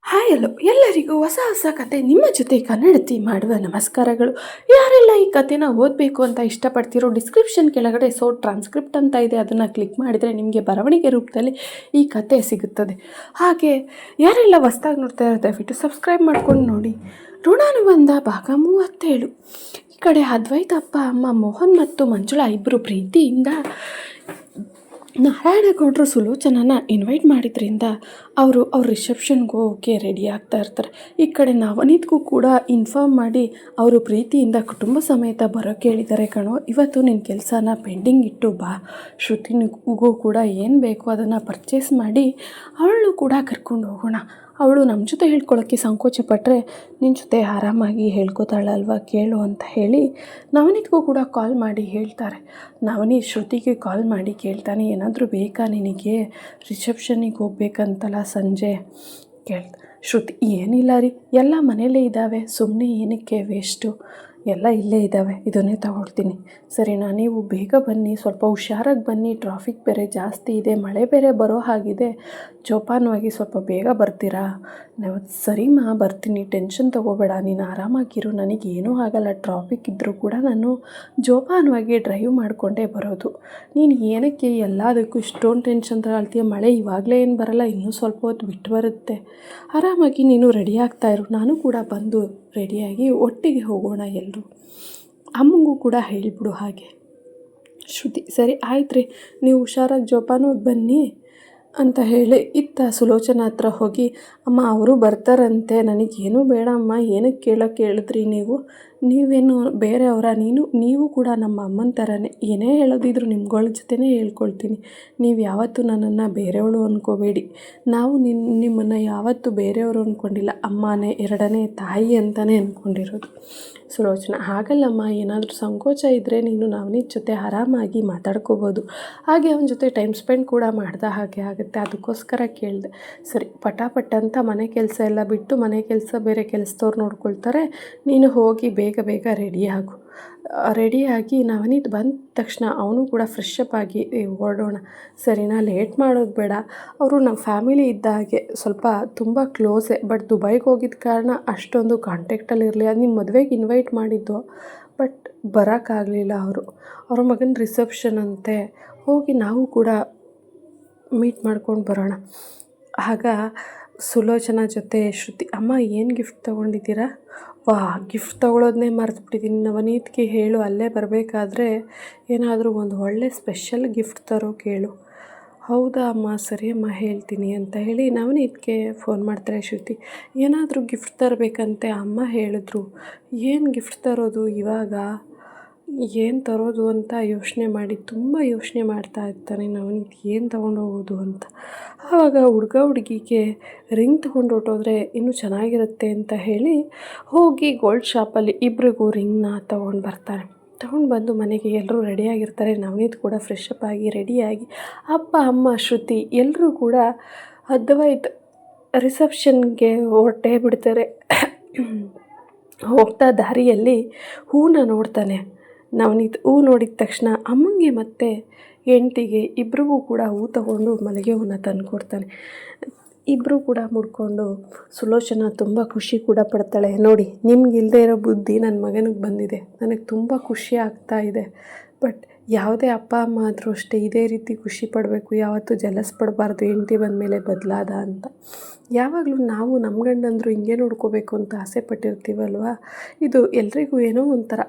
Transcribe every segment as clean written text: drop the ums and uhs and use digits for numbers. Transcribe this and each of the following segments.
Hi hello ಎಲ್ಲರಿಗೂ ಹೊಸ ಹೊಸ ಕತೆ ನಿಮ್ಮ ಜೊತೆ ಕನ್ನಡತಿ ಮಾಡುವ ನಮಸ್ಕಾರಗಳು. ಯಾರೆಲ್ಲ ಈ ಕತೆನ ಓದಬೇಕು ಅಂತ ಇಷ್ಟಪಡ್ತಿರೋ ಡಿಸ್ಕ್ರಿಪ್ಷನ್ ಕೆಳಗಡೆ ಟ್ರಾನ್ಸ್ಕ್ರಿಪ್ಟ್ ಅಂತ ಇದೆ, ಅದನ್ನು ಕ್ಲಿಕ್ ಮಾಡಿದರೆ ನಿಮಗೆ ಬರವಣಿಗೆ ರೂಪದಲ್ಲಿ ಈ ಕತೆ ಸಿಗುತ್ತದೆ. ಹಾಗೆ ಯಾರೆಲ್ಲ ಹೊಸ್ದಾಗಿ ನೋಡ್ತಾ ಇರೋ ದಯವಿಟ್ಟು ಸಬ್ಸ್ಕ್ರೈಬ್ ಮಾಡ್ಕೊಂಡು ನೋಡಿ. ಋಣಾನುಬಂಧ ಭಾಗ 37. ಈ ಕಡೆ ಅದ್ವೈತ ಅಪ್ಪ ಅಮ್ಮ ಮೋಹನ್ ಮತ್ತು ಮಂಜುಳಾ ಇಬ್ಬರು ಪ್ರೀತಿಯಿಂದ ನಾರಾಯಣಗೌಡರು ಸುಲೋಚನನ ಇನ್ವೈಟ್ ಮಾಡಿದ್ರಿಂದ ಅವ್ರ ರಿಸೆಪ್ಷನ್ಗೆ ಹೋಗೋಕ್ಕೆ ರೆಡಿ ಆಗ್ತಾ ಇರ್ತಾರೆ. ಈ ಕಡೆ ನವನೀತ್ಗೂ ಕೂಡ ಇನ್ಫಾರ್ಮ್ ಮಾಡಿ ಅವರು ಪ್ರೀತಿಯಿಂದ ಕುಟುಂಬ ಸಮೇತ ಬರೋಕ್ಕೆ ಹೇಳಿದ್ದಾರೆ. ಕಣೋ, ಇವತ್ತು ನಿನ್ನ ಕೆಲಸನ ಪೆಂಡಿಂಗ್ ಇಟ್ಟು ಬಾ, ಶ್ರುತಿನಿಗೂ ಕೂಡ ಏನು ಬೇಕೋ ಅದನ್ನು ಪರ್ಚೇಸ್ ಮಾಡಿ ಅವಳು ಕೂಡ ಕರ್ಕೊಂಡು ಹೋಗೋಣ. ಅವಳು ನಮ್ಮ ಜೊತೆ ಹೇಳ್ಕೊಳ್ಳೋಕ್ಕೆ ಸಂಕೋಚ ಪಟ್ಟರೆ ನಿನ್ನ ಜೊತೆ ಆರಾಮಾಗಿ ಹೇಳ್ಕೊತಾಳಲ್ವ, ಕೇಳು ಅಂತ ಹೇಳಿ ನವನೀತ್ಗೂ ಕೂಡ ಕಾಲ್ ಮಾಡಿ ಹೇಳ್ತಾರೆ. ನವನೀತ್ ಶ್ರುತಿಗೆ ಕಾಲ್ ಮಾಡಿ ಕೇಳ್ತಾನೆ, ಏನಾದರೂ ಬೇಕಾ ನಿನಗೆ, ರಿಸೆಪ್ಷನಿಗೆ ಹೋಗ್ಬೇಕಂತಲ್ಲ ಸಂಜೆ ಶ್ರುತಿ ಏನಿಲ್ಲ ರೀ, ಎಲ್ಲ ಮನೇಲೇ ಇದ್ದಾವೆ, ಸುಮ್ಮನೆ ಏನಕ್ಕೆ ವೇಸ್ಟು, ಎಲ್ಲ ಇಲ್ಲೇ ಇದ್ದಾವೆ, ಇದನ್ನೇ ತಗೊಳ್ತೀನಿ. ಸರಿನಾ, ನೀವು ಬೇಗ ಬನ್ನಿ, ಸ್ವಲ್ಪ ಹುಷಾರಾಗಿ ಬನ್ನಿ, ಟ್ರಾಫಿಕ್ ಬೇರೆ ಜಾಸ್ತಿ ಇದೆ, ಮಳೆ ಬೇರೆ ಬರೋ ಹಾಗಿದೆ, ಜೋಪಾನವಾಗಿ ಸ್ವಲ್ಪ ಬೇಗ ಬರ್ತೀರಾ? ನಾವು ಸರಿಮಾ ಬರ್ತೀನಿ, ಟೆನ್ಷನ್ ತೊಗೋಬೇಡ, ನೀನು ಆರಾಮಾಗಿರು, ನನಗೇನೂ ಆಗಲ್ಲ, ಟ್ರಾಫಿಕ್ ಇದ್ದರೂ ಕೂಡ ನಾನು ಜೋಪಾನವಾಗಿ ಡ್ರೈವ್ ಮಾಡಿಕೊಂಡೇ ಬರೋದು. ನೀನು ಏನಕ್ಕೆ ಎಲ್ಲದಕ್ಕೂ ಇಷ್ಟೊಂದು ಟೆನ್ಷನ್ ತಗೊಳ್ತೀಯ? ಮಳೆ ಇವಾಗಲೇ ಏನು ಬರಲ್ಲ, ಇನ್ನೂ ಸ್ವಲ್ಪ ಹೊತ್ತು ಬಿಟ್ಟು ಬರುತ್ತೆ, ಆರಾಮಾಗಿ ನೀನು ರೆಡಿ ಆಗ್ತಾಯಿರು, ನಾನು ಕೂಡ ಬಂದು ರೆಡಿಯಾಗಿ ಒಟ್ಟಿಗೆ ಹೋಗೋಣ ಎಲ್ಲರೂ. ಅಮ್ಮಂಗೂ ಕೂಡ ಹೇಳಿಬಿಡು ಹಾಗೆ. ಶ್ರುತಿ ಸರಿ ಆಯ್ತು ರೀ, ನೀವು ಹುಷಾರಾಗಿ ಜೋಪಾನವಾಗಿ ಬನ್ನಿ ಅಂತ ಹೇಳಿ ಇತ್ತ ಸುಲೋಚನಾ ಹತ್ರ ಹೋಗಿ, ಅಮ್ಮ ಅವರು ಬರ್ತಾರಂತೆ, ನನಗೇನೂ ಬೇಡ ಅಮ್ಮ, ಏನಕ್ಕೆ ಕೇಳೋಕ್ಕೆ ಹೇಳಿದ್ರಿ ನೀವೇನು ಬೇರೆಯವರ? ನೀವು ಕೂಡ ನಮ್ಮ ಅಮ್ಮನ ಥರನೇ, ಏನೇ ಹೇಳೋದಿದ್ರು ನಿಮ್ಗಳ ಜೊತೆನೇ ಹೇಳ್ಕೊಳ್ತೀನಿ, ನೀವು ಯಾವತ್ತೂ ನನ್ನನ್ನು ಬೇರೆಯವಳು ಅಂದ್ಕೋಬೇಡಿ, ನಾವು ನಿಮ್ಮನ್ನು ಯಾವತ್ತೂ ಬೇರೆಯವರು ಅಂದ್ಕೊಂಡಿಲ್ಲ, ಅಮ್ಮನೇ ಎರಡನೇ ತಾಯಿ ಅಂತಲೇ ಅಂದ್ಕೊಂಡಿರೋದು. ಸುಲೋಚನಾ ಹಾಗಲ್ಲಮ್ಮ, ಏನಾದರೂ ಸಂಕೋಚ ಇದ್ದರೆ ನೀನು ನವನೀತ್ ಜೊತೆ ಆರಾಮಾಗಿ ಮಾತಾಡ್ಕೋಬೋದು, ಹಾಗೆ ಅವನ ಜೊತೆ ಟೈಮ್ ಸ್ಪೆಂಡ್ ಕೂಡ ಮಾಡ್ದ ಹಾಗೆ ಆಗುತ್ತೆ, ಅದಕ್ಕೋಸ್ಕರ ಕೇಳಿದೆ. ಸರಿ, ಪಟಾಪಟ್ ಅಂತ ಮನೆ ಕೆಲಸ ಎಲ್ಲ ಬಿಟ್ಟು, ಮನೆ ಕೆಲಸ ಬೇರೆ ಕೆಲಸದವ್ರು ನೋಡ್ಕೊಳ್ತಾರೆ, ನೀನು ಹೋಗಿ ಬೇಗ ಬೇಗ ರೆಡಿಯಾಗಿ ನವನೀತ್ ಬಂದ ತಕ್ಷಣ ಅವನು ಕೂಡ ಫ್ರೆಶ್ ಅಪ್ ಆಗಿ ಹೊರಡೋಣ. ಸರಿನಾ, ಲೇಟ್ ಮಾಡೋದು ಬೇಡ. ಅವರು ನಮ್ಮ ಫ್ಯಾಮಿಲಿ ಇದ್ದ ಹಾಗೆ, ಸ್ವಲ್ಪ ತುಂಬ ಕ್ಲೋಸೇ, ಬಟ್ ದುಬೈಗೆ ಹೋಗಿದ್ದ ಕಾರಣ ಅಷ್ಟೊಂದು ಕಾಂಟ್ಯಾಕ್ಟಲ್ಲಿ ಇರಲಿ. ಅದು ನಿಮ್ಮ ಮದುವೆಗೆ ಇನ್ವೈಟ್ ಮಾಡಿದ್ದು, ಬಟ್ ಬರೋಕ್ಕಾಗಲಿಲ್ಲ. ಅವ್ರ ಮಗನ ರಿಸೆಪ್ಷನ್ ಅಂತೆ, ಹೋಗಿ ನಾವು ಕೂಡ ಮೀಟ್ ಮಾಡ್ಕೊಂಡು ಬರೋಣ. ಆಗ ಸುಲೋಚನಾ ಜೊತೆ ಶ್ರುತಿ, ಅಮ್ಮ ಏನು ಗಿಫ್ಟ್ ತೊಗೊಂಡಿದ್ದೀರಾ? ಗಿಫ್ಟ್ ತೊಗೊಳೋದನ್ನೇ ಮರೆತುಬಿಟ್ಟಿದ್ದೀನಿ, ನವನೀತ್ಗೆ ಹೇಳು, ಅಲ್ಲೇ ಬರಬೇಕಾದ್ರೆ ಏನಾದರೂ ಒಂದು ಒಳ್ಳೆ ಸ್ಪೆಷಲ್ ಗಿಫ್ಟ್ ತರೋ ಕೇಳು. ಹೌದಾ ಅಮ್ಮ, ಸರಿ ಅಮ್ಮ ಹೇಳ್ತೀನಿ ಅಂತ ಹೇಳಿ ನವನೀತ್ಗೆ ಫೋನ್ ಮಾಡ್ತಾರೆ ಶ್ರುತಿ. ಏನಾದರೂ ಗಿಫ್ಟ್ ತರಬೇಕಂತೆ ಅಮ್ಮ ಹೇಳಿದ್ರು, ಏನು ಗಿಫ್ಟ್ ತರೋದು ಇವಾಗ, ಏನು ತರೋದು ಅಂತ ತುಂಬ ಯೋಚನೆ ಮಾಡ್ತಾ ಇರ್ತಾನೆ ನವನೀತ್, ಏನು ತೊಗೊಂಡು ಹೋಗೋದು ಅಂತ. ಆವಾಗ ಹುಡುಗಿಗೆ ರಿಂಗ್ ತೊಗೊಂಡು ಹೊರಟೋದ್ರೆ ಇನ್ನೂ ಚೆನ್ನಾಗಿರುತ್ತೆ ಅಂತ ಹೇಳಿ ಹೋಗಿ ಗೋಲ್ಡ್ ಶಾಪಲ್ಲಿ ಇಬ್ರಿಗೂ ರಿಂಗ್ನ ತೊಗೊಂಡು ಬರ್ತಾರೆ. ತೊಗೊಂಡು ಬಂದು ಮನೆಗೆ ಎಲ್ಲರೂ ರೆಡಿಯಾಗಿರ್ತಾರೆ. ನವನೀತ್ ಕೂಡ ಫ್ರೆಶ್ ಅಪ್ ಆಗಿ ರೆಡಿಯಾಗಿ ಅಪ್ಪ ಅಮ್ಮ ಶ್ರುತಿ ಎಲ್ಲರೂ ಕೂಡ ಅದ್ವೈತ್ ರಿಸೆಪ್ಷನ್ಗೆ ಹೊರಟೇ ಬಿಡ್ತಾರೆ. ಹೋಗ್ತಾ ದಾರಿಯಲ್ಲಿ ಹೂನ ನೋಡ್ತಾನೆ ನವನೀತ್. ಹೂ ನೋಡಿದ ತಕ್ಷಣ ಅಮ್ಮಂಗೆ ಮತ್ತು ಹೆಂಡ್ತಿಗೆ ಇಬ್ರಿಗೂ ಕೂಡ ಹೂ ತಗೊಂಡು ಮಲ್ಲಿಗೆ ಹೂನ ತಂದು ಕೊಡ್ತಾನೆ. ಇಬ್ಬರು ಕೂಡ ಮುಡ್ಕೊಂಡು ಸುಲೋಚನಾ ತುಂಬ ಖುಷಿ ಕೂಡ ಪಡ್ತಾಳೆ. ನೋಡಿ, ನಿಮ್ಗಿಲ್ಲದೆ ಇರೋ ಬುದ್ಧಿ ನನ್ನ ಮಗನಿಗೆ ಬಂದಿದೆ, ನನಗೆ ತುಂಬ ಖುಷಿ ಆಗ್ತಾ ಇದೆ. ಬಟ್ ಯಾವುದೇ ಅಪ್ಪ ಅಮ್ಮ ಆದರೂ ಅಷ್ಟೇ ಇದೇ ರೀತಿ ಖುಷಿ ಪಡಬೇಕು, ಯಾವತ್ತೂ ಜಲಸ್ ಪಡಬಾರ್ದು, ಹೆಂಡ್ತಿ ಬಂದಮೇಲೆ ಬದಲಾದ ಅಂತ. ಯಾವಾಗಲೂ ನಾವು ನಮ್ಮ ಗಂಡಂದರು ಹಿಂಗೆ ನೋಡ್ಕೋಬೇಕು ಅಂತ ಆಸೆ ಪಟ್ಟಿರ್ತೀವಲ್ವ, ಇದು ಎಲ್ರಿಗೂ ಏನೋ ಒಂಥರ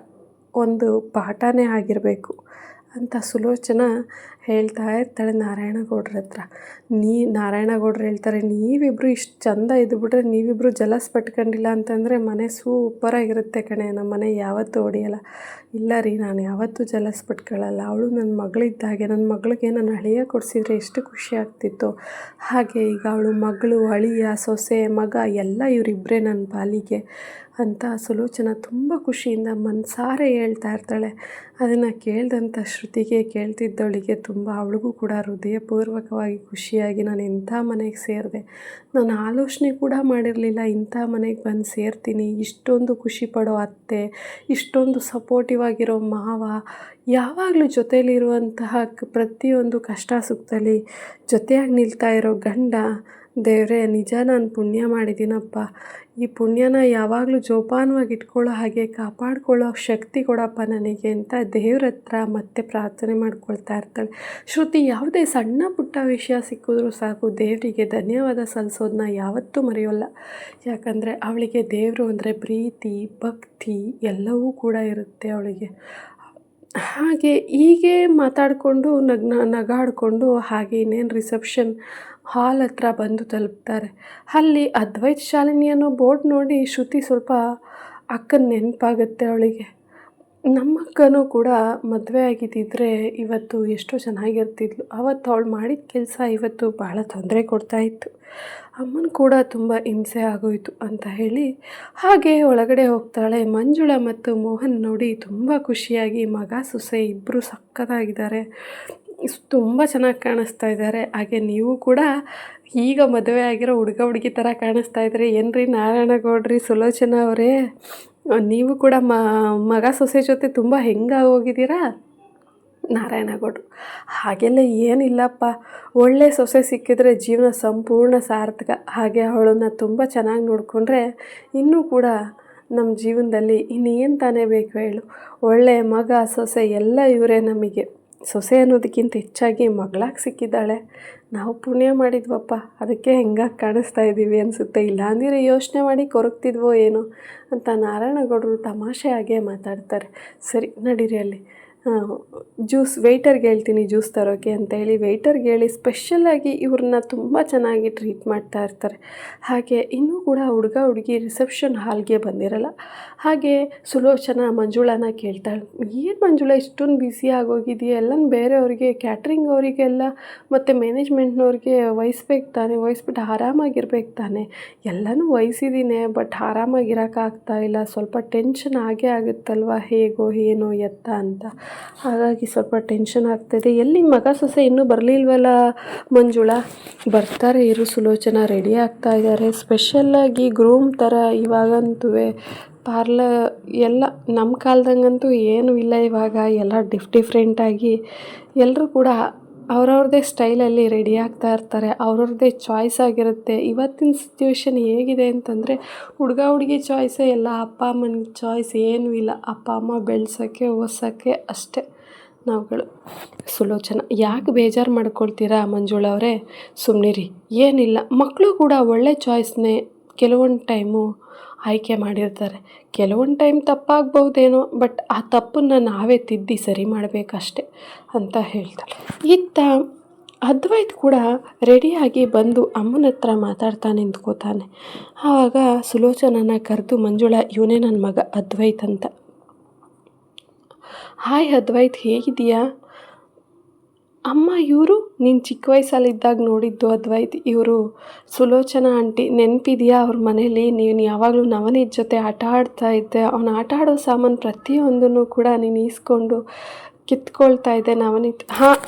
ಒಂದು ಪಾಠನೇ ಆಗಿರಬೇಕು ಅಂತ ಸುಲೋಚನಾ ಹೇಳ್ತಾ ಇರ್ತಾಳೆ ನಾರಾಯಣಗೌಡ್ರ ಹತ್ರ. ನಾರಾಯಣಗೌಡ್ರು ಹೇಳ್ತಾರೆ, ನೀವಿಬ್ಬರು ಇಷ್ಟು ಚಂದ ಇದ್ದುಬಿಟ್ರೆ ನೀವಿಬ್ಬರು ಜಲಸ್ ಪಟ್ಕೊಂಡಿಲ್ಲ ಅಂತಂದರೆ ಮನೆ ಸೂಪರಾಗಿರುತ್ತೆ ಕಣೆ, ನಮ್ಮ ಮನೆ ಯಾವತ್ತೂ ಹೊಡೆಯಲ್ಲ. ಇಲ್ಲ ರೀ, ನಾನು ಯಾವತ್ತೂ ಜಲಸ್ ಪಟ್ಕೊಳ್ಳಲ್ಲ, ಅವಳು ನನ್ನ ಮಗಳಿದ್ದಾಗೆ, ನನ್ನ ಮಗಳಿಗೆ ನನ್ನ ಅಳಿಯ ಕೊಡಿಸಿದ್ರೆ ಎಷ್ಟು ಖುಷಿ ಆಗ್ತಿತ್ತು, ಹಾಗೆ ಈಗ ಅವಳು ಮಗಳು, ಅಳಿಯ, ಸೊಸೆ, ಮಗ ಎಲ್ಲ ಇವರಿಬ್ಬರೇ ನನ್ನ ಪಾಲಿಗೆ ಅಂತ ಸುಲೋಚನಾ ತುಂಬ ಖುಷಿಯಿಂದ ಮನಸಾರೆ ಹೇಳ್ತಾ ಇರ್ತಾಳೆ. ಅದನ್ನು ಕೇಳಿದಂಥ ಶ್ರುತಿಗೆ, ಕೇಳ್ತಿದ್ದವಳಿಗೆ ಅವಳಿಗೂ ಕೂಡ ಹೃದಯಪೂರ್ವಕವಾಗಿ ಖುಷಿಯಾಗಿ, ನಾನು ಇಂಥ ಮನೆಗೆ ಸೇರಿದೆ, ನಾನು ಆಲೋಚನೆ ಕೂಡ ಮಾಡಿರಲಿಲ್ಲ ಇಂಥ ಮನೆಗೆ ಬಂದು ಸೇರ್ತೀನಿ, ಇಷ್ಟೊಂದು ಖುಷಿ ಪಡೋ ಅತ್ತೆ, ಇಷ್ಟೊಂದು ಸಪೋರ್ಟಿವ್ ಆಗಿರೋ ಮಾವ, ಯಾವಾಗಲೂ ಜೊತೆಯಲ್ಲಿರುವಂತಹ ಪ್ರತಿಯೊಂದು ಕಷ್ಟ ಸುಖದಲ್ಲಿ ಜೊತೆಯಾಗಿ ನಿಲ್ತಾ ಇರೋ ಗಂಡ, ದೇವರೇ ನಿಜ ನಾನು ಪುಣ್ಯ ಮಾಡಿದ್ದೀನಪ್ಪ. ಈ ಪುಣ್ಯನ ಯಾವಾಗಲೂ ಜೋಪಾನವಾಗಿ ಇಟ್ಕೊಳ್ಳೋ ಹಾಗೆ ಕಾಪಾಡ್ಕೊಳ್ಳೋ ಶಕ್ತಿ ಕೊಡಪ್ಪ ನನಗೆ ಅಂತ ದೇವ್ರ ಹತ್ರ ಮತ್ತೆ ಪ್ರಾರ್ಥನೆ ಮಾಡ್ಕೊಳ್ತಾ ಇರ್ತಾಳೆ. ಶ್ರುತಿ ಯಾವುದೇ ಸಣ್ಣ ಪುಟ್ಟ ವಿಷಯ ಸಿಕ್ಕಿದ್ರೂ ಸಾಕು ದೇವರಿಗೆ ಧನ್ಯವಾದ ಸಲ್ಲಿಸೋದನ್ನ ಯಾವತ್ತೂ ಮರೆಯೋಲ್ಲ. ಯಾಕಂದರೆ ಅವಳಿಗೆ ದೇವರು ಅಂದರೆ ಪ್ರೀತಿ, ಭಕ್ತಿ ಎಲ್ಲವೂ ಕೂಡ ಇರುತ್ತೆ ಅವಳಿಗೆ. ಹಾಗೆ ಹೀಗೆ ಮಾತಾಡಿಕೊಂಡು ನಗಾಡಿಕೊಂಡು ಹಾಗೆ ಇನ್ನೇನು ರಿಸೆಪ್ಷನ್ ಹಾಲ್ ಹತ್ರ ಬಂದು ತಲುಪ್ತಾರೆ. ಅಲ್ಲಿ ಅದ್ವೈತ್ ಶಾಲಿನಿ ಅನ್ನೋ ಬೋರ್ಡ್ ನೋಡಿ ಶ್ರುತಿ ಸ್ವಲ್ಪ ಅಕ್ಕನ ನೆನಪಾಗುತ್ತೆ ಅವಳಿಗೆ. ನಮ್ಮ ಅಕ್ಕನೂ ಕೂಡ ಮದುವೆ ಆಗಿದ್ದಿದ್ರೆ ಇವತ್ತು ಎಷ್ಟೋ ಚೆನ್ನಾಗಿರ್ತಿದ್ಲು. ಅವತ್ತು ಅವಳು ಮಾಡಿದ ಕೆಲಸ ಇವತ್ತು ಭಾಳ ತೊಂದರೆ ಕೊಡ್ತಾಯಿತ್ತು. ಅಮ್ಮನ ಕೂಡ ತುಂಬ ಹಿಂಸೆ ಆಗೋಯಿತು ಅಂತ ಹೇಳಿ ಹಾಗೆ ಒಳಗಡೆ ಹೋಗ್ತಾಳೆ. ಮಂಜುಳಾ ಮತ್ತು ಮೋಹನ್ ನೋಡಿ ತುಂಬ ಖುಷಿಯಾಗಿ ಮಗ ಸೊಸೆ ಇಬ್ಬರು ಸಕ್ಕತ್ತಾಗಿದ್ದಾರೆ, ತುಂಬ ಚೆನ್ನಾಗಿ ಕಾಣಿಸ್ತಾ ಇದ್ದಾರೆ. ಹಾಗೆ ನೀವು ಕೂಡ ಈಗ ಮದುವೆ ಆಗಿರೋ ಹುಡುಗ ಹುಡುಗಿ ಥರ ಕಾಣಿಸ್ತಾ ಇದ್ರಿ. ಏನ್ರಿ ನಾರಾಯಣಗೌಡ್ರಿ, ಸುಲೋಚನಾ ಅವರೇ, ನೀವು ಕೂಡ ಮಗ ಸೊಸೆ ಜೊತೆ ತುಂಬ ಹೆಂಗಾಗೋಗಿದ್ದೀರಾ? ನಾರಾಯಣಗೌಡರು: ಹಾಗೆಲ್ಲ ಏನಿಲ್ಲಪ್ಪ, ಒಳ್ಳೆ ಸೊಸೆ ಸಿಕ್ಕಿದ್ರೆ ಜೀವನ ಸಂಪೂರ್ಣ ಸಾರ್ಥಕ. ಹಾಗೆ ಅವಳನ್ನು ತುಂಬ ಚೆನ್ನಾಗಿ ನೋಡಿಕೊಂಡ್ರೆ ಇನ್ನೂ ಕೂಡ ನಮ್ಮ ಜೀವನದಲ್ಲಿ ಇನ್ನೇನು ತಾನೇ ಬೇಕು ಹೇಳು. ಒಳ್ಳೆಯ ಮಗ ಸೊಸೆ ಎಲ್ಲ ಇವರೇ ನಮಗೆ. ಸೊಸೆ ಅನ್ನೋದಕ್ಕಿಂತ ಹೆಚ್ಚಾಗಿ ಮಗಳಾಗಿ ಸಿಕ್ಕಿದ್ದಾಳೆ. ನಾವು ಪುಣ್ಯ ಮಾಡಿದ್ವಪ್ಪ, ಅದಕ್ಕೆ ಹೆಂಗಾಗಿ ಕಾಣಿಸ್ತಾ ಇದ್ದೀವಿ ಅನಿಸುತ್ತೆ. ಇಲ್ಲಾಂದಿರೆ ಯೋಚನೆ ಮಾಡಿ ಕೊರಗ್ತಿದ್ವೋ ಏನೋ ಅಂತ ನಾರಾಯಣಗೌಡರು ತಮಾಷೆಯಾಗೇ ಮಾತಾಡ್ತಾರೆ. ಸರಿ ನಡೀರಿ, ಅಲ್ಲಿ ಜ್ಯೂಸ್ ವೆಯ್ಟರ್ಗೆ ಹೇಳ್ತೀನಿ ಜ್ಯೂಸ್ ತರೋಕ್ಕೆ ಅಂತೇಳಿ ವೆಯ್ಟರ್ಗೆ ಹೇಳಿ ಸ್ಪೆಷಲಾಗಿ ಇವ್ರನ್ನ ತುಂಬ ಚೆನ್ನಾಗಿ ಟ್ರೀಟ್ ಮಾಡ್ತಾ ಇರ್ತಾರೆ. ಹಾಗೆ ಇನ್ನೂ ಕೂಡ ಹುಡುಗ ಹುಡುಗಿ ರಿಸೆಪ್ಷನ್ ಹಾಲ್ಗೆ ಬಂದಿರಲ್ಲ. ಹಾಗೆ ಸುಲೋಚನಾ ಮಂಜುಳಾನ ಕೇಳ್ತಾಳೆ, ಏನು ಮಂಜುಳಾ ಇಷ್ಟೊಂದು ಬ್ಯುಸಿ ಆಗೋಗಿದೆಯಾ? ಎಲ್ಲನೂ ಬೇರೆಯವ್ರಿಗೆ, ಕ್ಯಾಟ್ರಿಂಗ್ ಅವರಿಗೆಲ್ಲ ಮತ್ತು ಮ್ಯಾನೇಜ್ಮೆಂಟ್ನವ್ರಿಗೆ ವಹಿಸ್ಬೇಕು ತಾನೆ, ವಹಿಸ್ಬಿಟ್ಟು ಆರಾಮಾಗಿರ್ಬೇಕು ತಾನೆ. ಎಲ್ಲನೂ ವಹಿಸಿದ್ದೀನಿ, ಬಟ್ ಆರಾಮಾಗಿರೋಕ್ಕಾಗ್ತಾ ಇಲ್ಲ. ಸ್ವಲ್ಪ ಟೆನ್ಷನ್ ಆಗೇ ಆಗುತ್ತಲ್ವ, ಹೇಗೋ ಏನೋ ಎತ್ತ ಅಂತ. ಹಾಗಾಗಿ ಸ್ವಲ್ಪ ಟೆನ್ಷನ್ ಆಗ್ತಾಯಿದೆ. ಎಲ್ಲಿ ಮಗ ಸೊಸೆ ಇನ್ನೂ ಬರಲಿಲ್ವಲ್ಲ ಮಂಜುಳಾ? ಬರ್ತಾರೆ ಇರು ಸುಲೋಚನಾ, ರೆಡಿ ಆಗ್ತಾ ಇದ್ದಾರೆ. ಸ್ಪೆಷಲ್ಲಾಗಿ ಗ್ರೂಮ್ ಥರ ಇವಾಗಂತೂ ಎಲ್ಲ ನಮ್ಮ ಕಾಲದಂಗಂತೂ ಏನೂ ಇಲ್ಲ. ಇವಾಗ ಎಲ್ಲ ಡಿಫ್ರೆಂಟಾಗಿ ಎಲ್ಲರೂ ಕೂಡ ಅವ್ರವ್ರದ್ದೇ ಸ್ಟೈಲಲ್ಲಿ ರೆಡಿ ಆಗ್ತಾ ಇರ್ತಾರೆ. ಅವ್ರವ್ರದ್ದೇ ಚಾಯ್ಸ್ ಆಗಿರುತ್ತೆ. ಇವತ್ತಿನ ಸಿಚುವೇಶನ್ ಹೇಗಿದೆ ಅಂತಂದರೆ ಹುಡುಗ ಹುಡುಗಿ ಚಾಯ್ಸೇ ಎಲ್ಲ, ಅಪ್ಪ ಅಮ್ಮನ ಚಾಯ್ಸ್ ಏನೂ ಇಲ್ಲ. ಅಪ್ಪ ಅಮ್ಮ ಬೆಳೆಸೋಕ್ಕೆ ಓದಿಸೋಕ್ಕೆ ಅಷ್ಟೇ ನಾವುಗಳು. ಸುಲೋಚನಾ: ಯಾಕೆ ಬೇಜಾರು ಮಾಡ್ಕೊಳ್ತೀರಾ ಮಂಜುಳಾ ಅವರೇ? ಸುಮ್ಮನಿರಿ, ಏನಿಲ್ಲ. ಮಕ್ಕಳು ಕೂಡ ಒಳ್ಳೆ ಚಾಯ್ಸ್ನೇ ಕೆಲವೊಂದು ಟೈಮು ಆಯ್ಕೆ ಮಾಡಿರ್ತಾರೆ. ಕೆಲವೊಂದು ಟೈಮ್ ತಪ್ಪಾಗ್ಬಹುದೇನೋ, ಬಟ್ ಆ ತಪ್ಪನ್ನು ನಾವೇ ತಿದ್ದಿ ಸರಿ ಮಾಡಬೇಕಷ್ಟೆ ಅಂತ ಹೇಳ್ತಾಳೆ. ಇತ್ತ ಅದ್ವೈತ್ ಕೂಡ ರೆಡಿಯಾಗಿ ಬಂದು ಅಮ್ಮನ ಹತ್ರ ಮಾತಾಡ್ತಾ ನಿಂತ್ಕೋತಾನೆ. ಆವಾಗ ಸುಲೋಚನನ ಕರೆದು, ಮಂಜುಳಾ, ಇವನೇ ನನ್ನ ಮಗ ಅದ್ವೈತ್ ಅಂತ. ಹಾಯ್ ಅದ್ವೈತ್, ಹೇಗಿದೆಯಾ? ಅಮ್ಮ, ಇವರು ನೀನು ಚಿಕ್ಕ ವಯಸ್ಸಲ್ಲಿದ್ದಾಗ ನೋಡಿದ್ದು ಅದ್ವೈತ್. ಇವರು ಸುಲೋಚನಾ ಆಂಟಿ, ನೆನಪಿದೆಯಾ? ಅವ್ರ ಮನೇಲಿ ನೀನು ಯಾವಾಗಲೂ ನವನೀತ್ ಜೊತೆ ಆಟ ಆಡ್ತಾ ಇದ್ದೆ. ಅವನು ಆಟ ಆಡೋ ಸಾಮಾನು ಪ್ರತಿಯೊಂದನ್ನು ಕೂಡ ನೀನು ಈಸ್ಕೊಂಡು ಕಿತ್ಕೊಳ್ತಾ ಇದ್ದೆ ನವನೀತ್. ಹಾಂ,